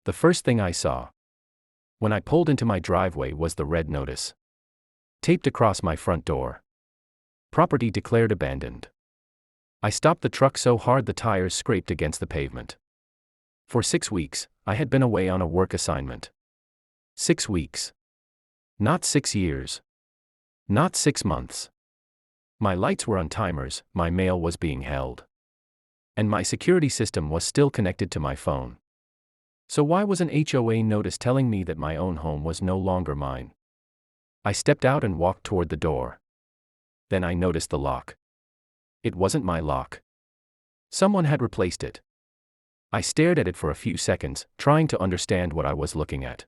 The first thing I saw when I pulled into my driveway was the red notice taped across my front door. Property declared abandoned. I stopped the truck so hard the tires scraped against the pavement. For 6 weeks, I had been away on a work assignment. 6 weeks. Not 6 years. Not 6 months. My lights were on timers, my mail was being held. And my security system was still connected to my phone. So why was an HOA notice telling me that my own home was no longer mine? I stepped out and walked toward the door. Then I noticed the lock. It wasn't my lock. Someone had replaced it. I stared at it for a few seconds, trying to understand what I was looking at.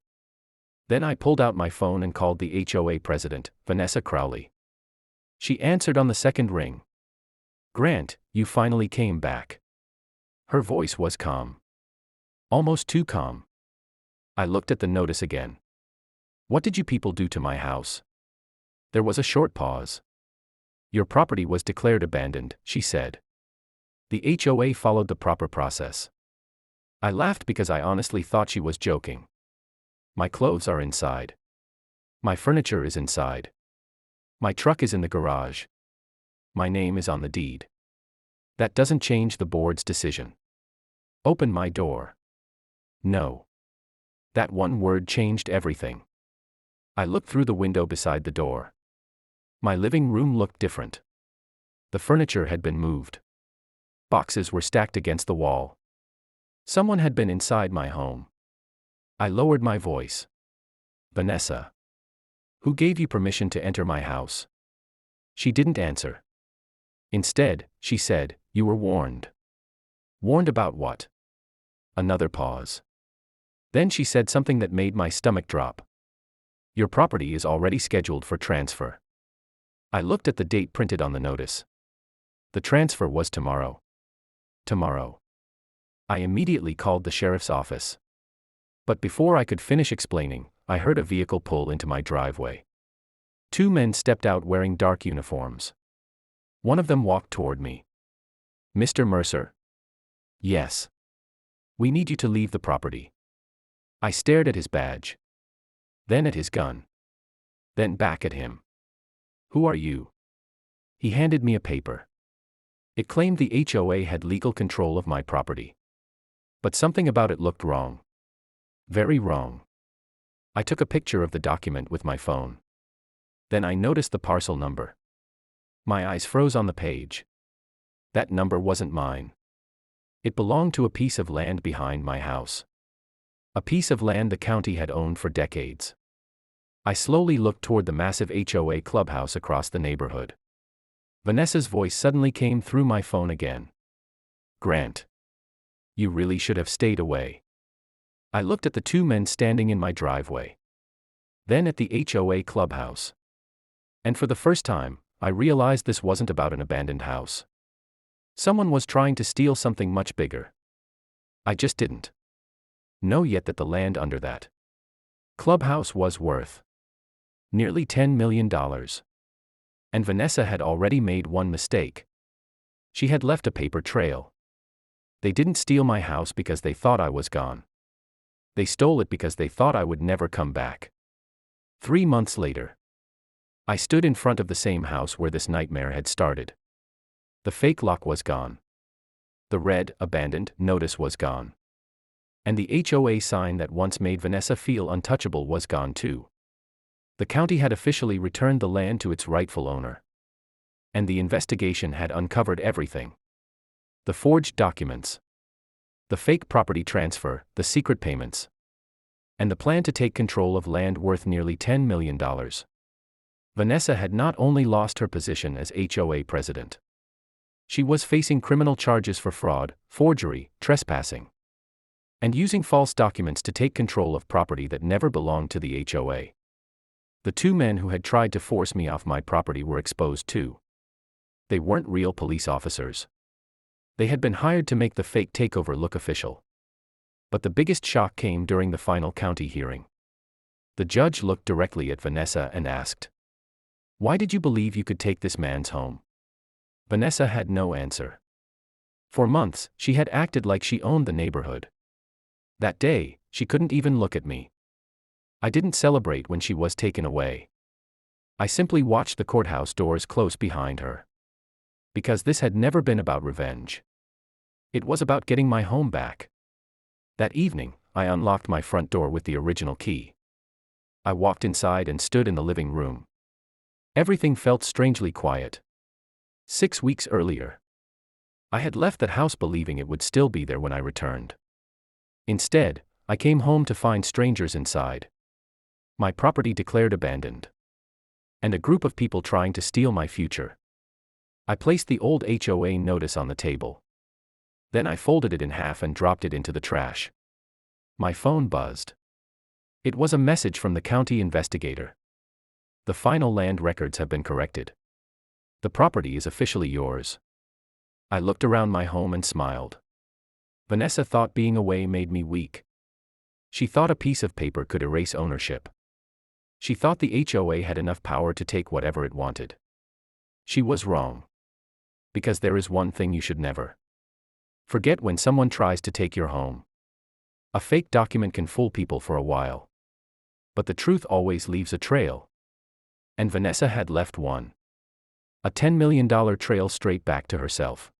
Then I pulled out my phone and called the HOA president, Vanessa Crowley. She answered on the second ring. "Grant, you finally came back." Her voice was calm. Almost too calm. I looked at the notice again. "What did you people do to my house?" There was a short pause. "Your property was declared abandoned," she said. "The HOA followed the proper process." I laughed because I honestly thought she was joking. "My clothes are inside. My furniture is inside. My truck is in the garage. My name is on the deed. That doesn't change the board's decision. Open my door." No. That one word changed everything. I looked through the window beside the door. My living room looked different. The furniture had been moved. Boxes were stacked against the wall. Someone had been inside my home. I lowered my voice. "Vanessa. Who gave you permission to enter my house?" She didn't answer. Instead, she said, "You were warned." "Warned about what?" Another pause. Then she said something that made my stomach drop. "Your property is already scheduled for transfer." I looked at the date printed on the notice. The transfer was tomorrow. Tomorrow. I immediately called the sheriff's office. But before I could finish explaining, I heard a vehicle pull into my driveway. 2 men stepped out wearing dark uniforms. One of them walked toward me. "Mr. Mercer?" "Yes." "We need you to leave the property." I stared at his badge. Then at his gun. Then back at him. "Who are you?" He handed me a paper. It claimed the HOA had legal control of my property. But something about it looked wrong. Very wrong. I took a picture of the document with my phone. Then I noticed the parcel number. My eyes froze on the page. That number wasn't mine. It belonged to a piece of land behind my house. A piece of land the county had owned for decades. I slowly looked toward the massive HOA clubhouse across the neighborhood. Vanessa's voice suddenly came through my phone again. "Grant. You really should have stayed away." I looked at the 2 men standing in my driveway. Then at the HOA clubhouse. And for the first time, I realized this wasn't about an abandoned house. Someone was trying to steal something much bigger. I just didn't know yet that the land under that clubhouse was worth nearly $10 million. And Vanessa had already made one mistake. She had left a paper trail. They didn't steal my house because they thought I was gone. They stole it because they thought I would never come back. 3 months later, I stood in front of the same house where this nightmare had started. The fake lock was gone. The red, abandoned notice was gone. And the HOA sign that once made Vanessa feel untouchable was gone too. The county had officially returned the land to its rightful owner. And the investigation had uncovered everything. The forged documents. The fake property transfer, the secret payments. And the plan to take control of land worth nearly $10 million. Vanessa had not only lost her position as HOA president. She was facing criminal charges for fraud, forgery, trespassing, and using false documents to take control of property that never belonged to the HOA. The 2 men who had tried to force me off my property were exposed too. They weren't real police officers. They had been hired to make the fake takeover look official. But the biggest shock came during the final county hearing. The judge looked directly at Vanessa and asked, "Why did you believe you could take this man's home?" Vanessa had no answer. For months, she had acted like she owned the neighborhood. That day, she couldn't even look at me. I didn't celebrate when she was taken away. I simply watched the courthouse doors close behind her. Because this had never been about revenge. It was about getting my home back. That evening, I unlocked my front door with the original key. I walked inside and stood in the living room. Everything felt strangely quiet. 6 weeks earlier, I had left that house believing it would still be there when I returned. Instead, I came home to find strangers inside. My property declared abandoned. And a group of people trying to steal my future. I placed the old HOA notice on the table. Then I folded it in half and dropped it into the trash. My phone buzzed. It was a message from the county investigator. The final land records have been corrected. The property is officially yours. I looked around my home and smiled. Vanessa thought being away made me weak. She thought a piece of paper could erase ownership. She thought the HOA had enough power to take whatever it wanted. She was wrong. Because there is one thing you should never forget when someone tries to take your home. A fake document can fool people for a while. But the truth always leaves a trail. And Vanessa had left one. A $10 million trail straight back to herself.